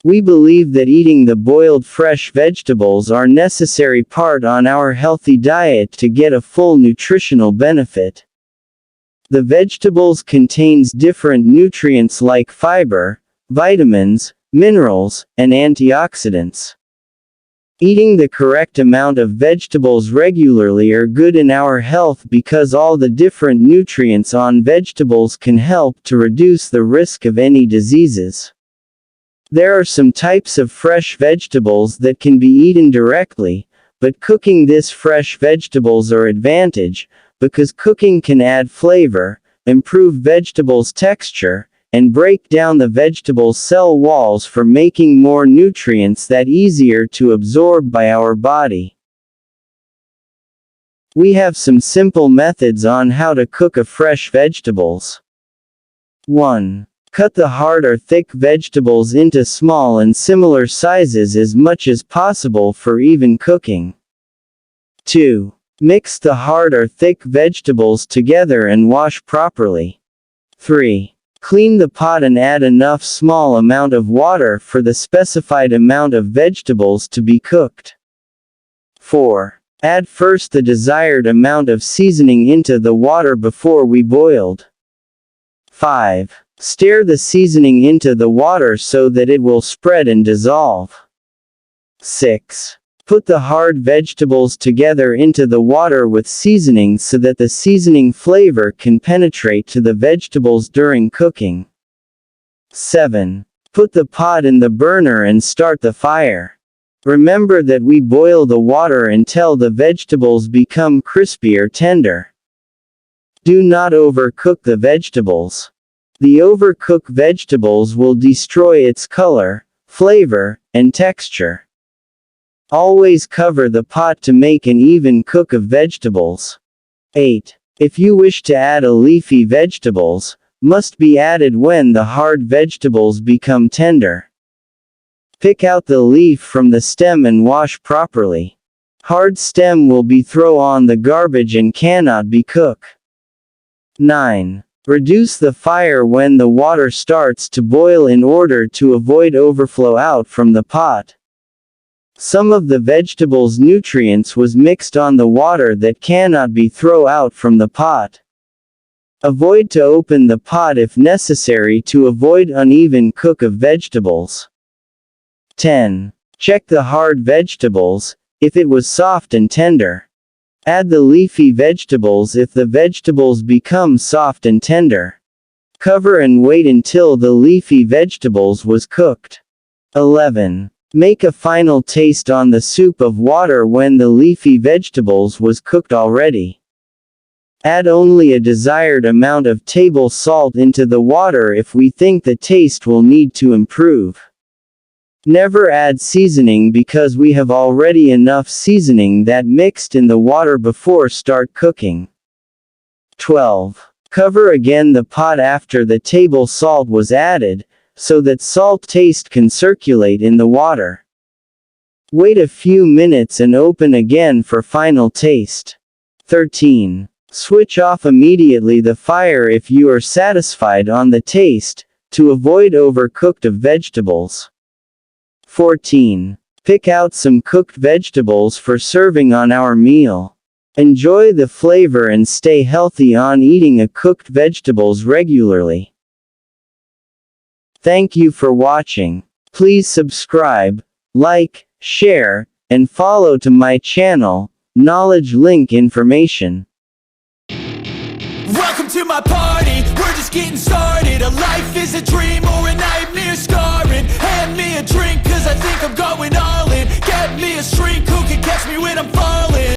We believe that eating the boiled fresh vegetables are necessary part on our healthy diet to get a full nutritional benefit. The vegetables contains different nutrients like fiber, vitamins, minerals, and antioxidants. Eating the correct amount of vegetables regularly are good in our health because all the different nutrients on vegetables can help to reduce the risk of any diseases. There are some types of fresh vegetables that can be eaten directly, but cooking this fresh vegetables are advantage, because cooking can add flavor, improve vegetables texture, and break down the vegetable cell walls for making more nutrients that easier to absorb by our body. We have some simple methods on how to cook a fresh vegetables. 1. Cut the hard or thick vegetables into small and similar sizes as much as possible for even cooking. 2. Mix the hard or thick vegetables together and wash properly. 3. Clean the pot and add enough small amount of water for the specified amount of vegetables to be cooked. 4. Add first the desired amount of seasoning into the water before we boiled. 5. Stir the seasoning into the water so that it will spread and dissolve. 6. Put the hard vegetables together into the water with seasoning so that the seasoning flavor can penetrate to the vegetables during cooking. 7. Put the pot in the burner and start the fire. Remember that we boil the water until the vegetables become crispy or tender. Do not overcook the vegetables. The overcooked vegetables will destroy its color, flavor, and texture. Always cover the pot to make an even cook of vegetables. 8. If you wish to add a leafy vegetables, must be added when the hard vegetables become tender. Pick out the leaf from the stem and wash properly. Hard stem will be thrown on the garbage and cannot be cooked. 9. Reduce the fire when the water starts to boil in order to avoid overflow out from the pot. Some of the vegetables' nutrients was mixed on the water that cannot be thrown out from the pot. Avoid to open the pot if necessary to avoid uneven cook of vegetables. 10. Check the hard vegetables, if it was soft and tender. Add the leafy vegetables if the vegetables become soft and tender. Cover and wait until the leafy vegetables was cooked. 11. Make a final taste on the soup of water when the leafy vegetables was cooked already. Add only a desired amount of table salt into the water if we think the taste will need to improve. Never add seasoning because we have already enough seasoning that mixed in the water before start cooking. 12. Cover again the pot after the table salt was added, so that salt taste can circulate in the water. Wait a few minutes and open again for final taste. 13. Switch off immediately the fire if you are satisfied on the taste, to avoid overcooked of vegetables. 14. Pick out some cooked vegetables for serving on our meal. Enjoy the flavor and stay healthy on eating a cooked vegetables regularly. Thank you for watching. Please subscribe, like, share, and follow to my channel, Knowledge Link Information. Welcome to my party, we're just getting started. A life is a dream or a nightmare scarring.